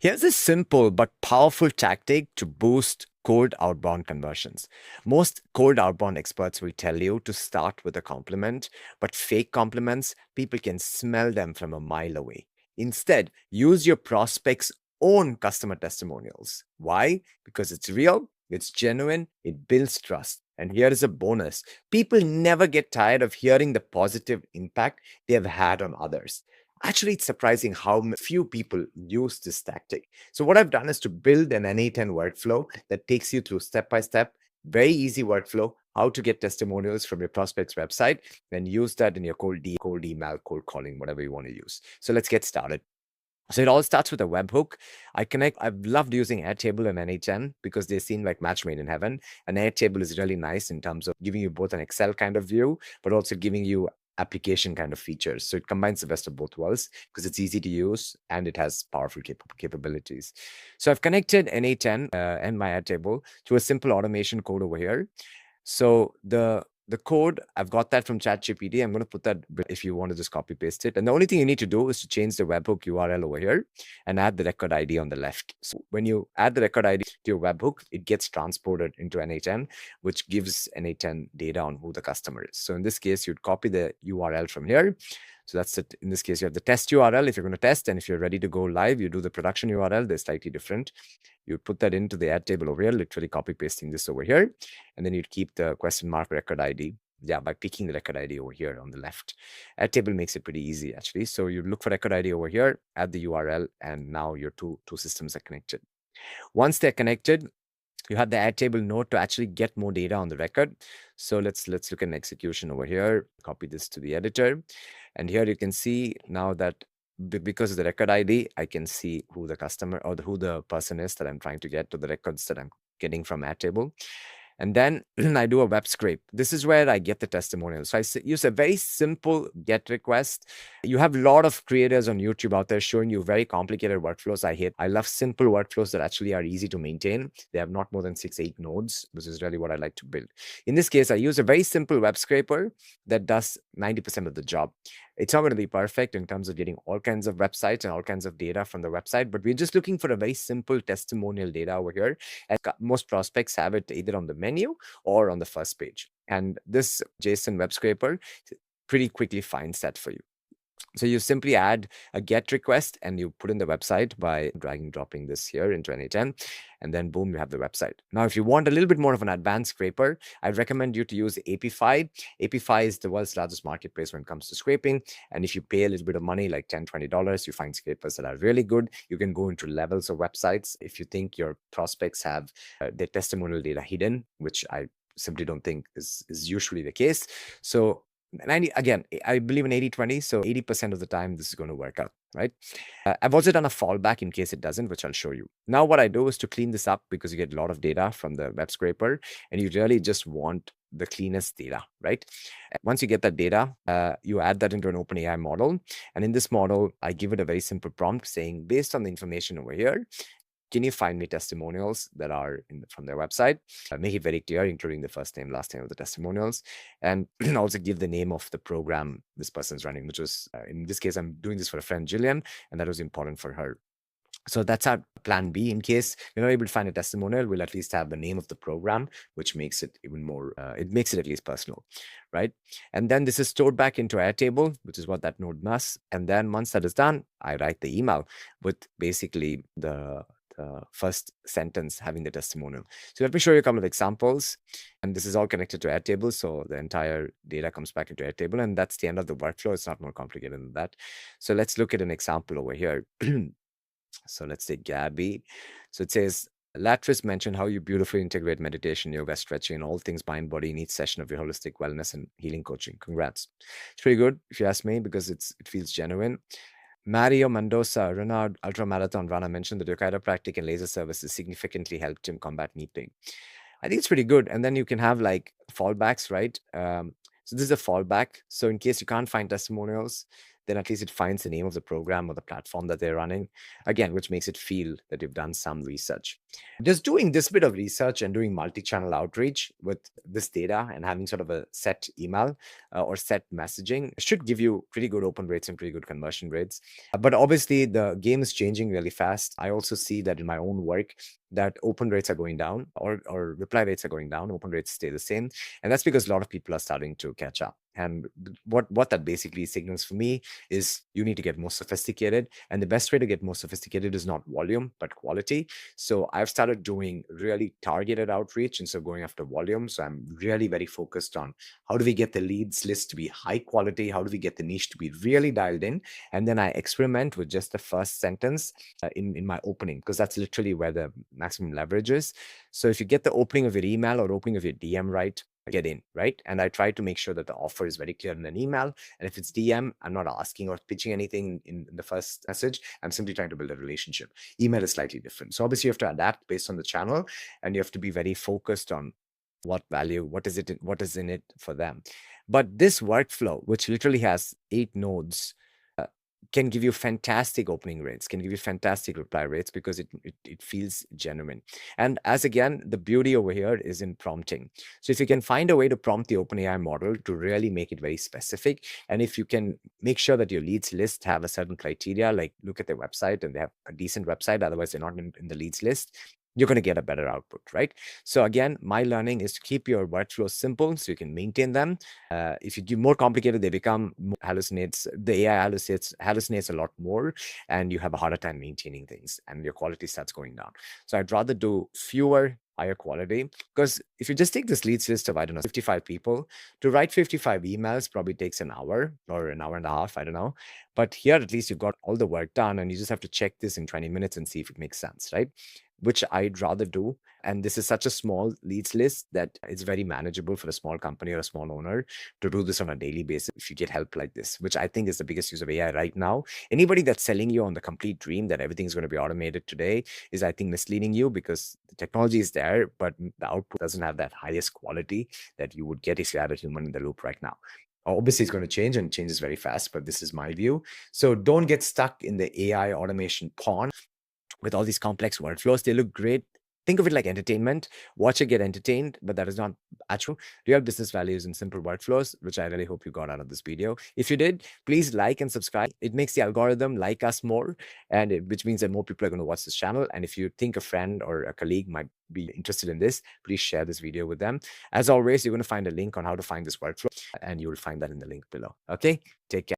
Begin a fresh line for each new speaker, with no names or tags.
Here's a simple but powerful tactic to boost cold outbound conversions. Most cold outbound experts will tell you to start with a compliment, but fake compliments, people can smell them from a mile away. Instead, use your prospect's own customer testimonials. Why? Because it's real, it's genuine, it builds trust. And here is a bonus: people never get tired of hearing the positive impact they have had on others. Actually, it's surprising how few people use this tactic. So what I've done is to build an N8N workflow that takes you through step by step, very easy workflow, how to get testimonials from your prospect's website, and use that in your cold email, cold calling, whatever you want to use. So let's get started. So it all starts with a webhook. I've loved using Airtable and N8N because they seem like match made in heaven. And Airtable is really nice in terms of giving you both an Excel kind of view, but also giving you application kind of features. So it combines the best of both worlds because it's easy to use and it has powerful capabilities. So I've connected N8N and my Airtable to a simple automation code over here. So the code, I've got that from ChatGPT. I'm going to put that if you want to just copy paste it. And the only thing you need to do is to change the webhook URL over here and add the record ID on the left. So when you add the record ID to your webhook, it gets transported into N8N, which gives N8N data on who the customer is. So in this case, you'd copy the URL from here. So that's it. In this case, you have the test URL if you're going to test. And if you're ready to go live, you do the production URL. They're slightly different. You put that into the Airtable over here, literally copy pasting this over here. And then you'd keep the question mark record ID. Yeah, by picking the record ID over here on the left. Airtable makes it pretty easy, actually. So you look for record ID over here, add the URL, and now your two systems are connected. Once they're connected, you have the Airtable node to actually get more data on the record. So let's look at an execution over here. Copy this to the editor. And here you can see now that because of the record ID, I can see who the customer or who the person is that I'm trying to get to the records that I'm getting from Airtable. And then I do a web scrape. This is where I get the testimonials. So I use a very simple GET request. You have a lot of creators on YouTube out there showing you very complicated workflows. I love simple workflows that actually are easy to maintain. They have not more than 6-8 nodes, which is really what I like to build. In this case, I use a very simple web scraper that does 90% of the job. It's not going to be perfect in terms of getting all kinds of websites and all kinds of data from the website, but we're just looking for a very simple testimonial data over here. And most prospects have it either on the menu or on the first page. And this JSON web scraper pretty quickly finds that for you. So you simply add a GET request and you put in the website by dragging and dropping this here into N8N, and then boom, you have the website. Now, if you want a little bit more of an advanced scraper, I'd recommend you to use API. API is the world's largest marketplace when it comes to scraping. And if you pay a little bit of money, like $10, $20, you find scrapers that are really good. You can go into levels of websites. If you think your prospects have their testimonial data hidden, which I simply don't think is usually the case. So again, I believe in 80-20, so 80% of the time this is going to work out, right? I've also done a fallback in case it doesn't, which I'll show you. Now what I do is to clean this up because you get a lot of data from the web scraper and you really just want the cleanest data, right? Once you get that data, you add that into an OpenAI model. And in this model, I give it a very simple prompt saying, based on the information over here, can you find me testimonials that are from their website? Make it very clear, including the first name, last name of the testimonials, and also give the name of the program this person's running, which was, in this case, I'm doing this for a friend, Jillian, and that was important for her. So that's our plan B. In case we're not able to find a testimonial, we'll at least have the name of the program, which makes it even more, it makes it at least personal, right? And then this is stored back into Airtable, which is what that node does. And then once that is done, I write the email with basically the first sentence having the testimonial. So let me show you a couple of examples. And this is all connected to Airtable. So the entire data comes back into Airtable. And that's the end of the workflow. It's not more complicated than that. So let's look at an example over here. So let's take Gabby. So it says, Latris mentioned how you beautifully integrate meditation, yoga, stretching, and all things mind, body in each session of your holistic wellness and healing coaching. Congrats. It's pretty good, if you ask me, because it feels genuine. Mario Mendoza, renowned ultramarathon runner, mentioned that your chiropractic and laser services significantly helped him combat knee pain. I think it's pretty good. And then you can have like fallbacks, right? So this is a fallback. So in case you can't find testimonials, then at least it finds the name of the program or the platform that they're running, again, which makes it feel that you've done some research. Just doing this bit of research and doing multi-channel outreach with this data and having sort of a set email or set messaging should give you pretty good open rates and pretty good conversion rates. But obviously, the game is changing really fast. I also see that in my own work that open rates are going down, or reply rates are going down. Open rates stay the same, and that's because a lot of people are starting to catch up. And what that basically signals for me is you need to get more sophisticated, and the best way to get more sophisticated is not volume but quality. So I've started doing really targeted outreach instead of going after volume. So I'm really very focused on how do we get the leads list to be high quality, how do we get the niche to be really dialed in, and then I experiment with just the first sentence in my opening, because that's literally where the maximum leverage is. So if you get the opening of your email or opening of your DM right, get in, right? And I try to make sure that the offer is very clear in an email. And if it's DM, I'm not asking or pitching anything in the first message. I'm simply trying to build a relationship. Email is slightly different. So obviously you have to adapt based on the channel, and you have to be very focused on what value, what is in it for them. But this workflow, which literally has 8 nodes, can give you fantastic opening rates, can give you fantastic reply rates, because it feels genuine. And as again, the beauty over here is in prompting. So if you can find a way to prompt the OpenAI model to really make it very specific, and if you can make sure that your leads list have a certain criteria, like look at their website and they have a decent website, otherwise they're not in the leads list, you're going to get a better output, right? So again, my learning is to keep your workflows simple so you can maintain them. If you do more complicated, they become hallucinates. The AI hallucinates a lot more, and you have a harder time maintaining things, and your quality starts going down. So I'd rather do fewer, higher quality, because if you just take this leads list of, I don't know, 55 people, to write 55 emails probably takes an hour or an hour and a half, I don't know. But here, at least you've got all the work done, and you just have to check this in 20 minutes and see if it makes sense, right? Which I'd rather do. And this is such a small leads list that it's very manageable for a small company or a small owner to do this on a daily basis if you get help like this, which I think is the biggest use of AI right now. Anybody that's selling you on the complete dream that everything's going to be automated today is, I think, misleading you, because the technology is there, but the output doesn't have that highest quality that you would get if you had a human in the loop right now. Obviously, it's going to change, and changes very fast, but this is my view. So don't get stuck in the AI automation pond with all these complex workflows. They look great. Think of it like entertainment. Watch it, get entertained, but that is not actual. Real business values and simple workflows, which I really hope you got out of this video. If you did, please like and subscribe. It makes the algorithm like us more, and which means that more people are going to watch this channel. And if you think a friend or a colleague might be interested in this, please share this video with them. As always, you're going to find a link on how to find this workflow, and you will find that in the link below. Okay, take care.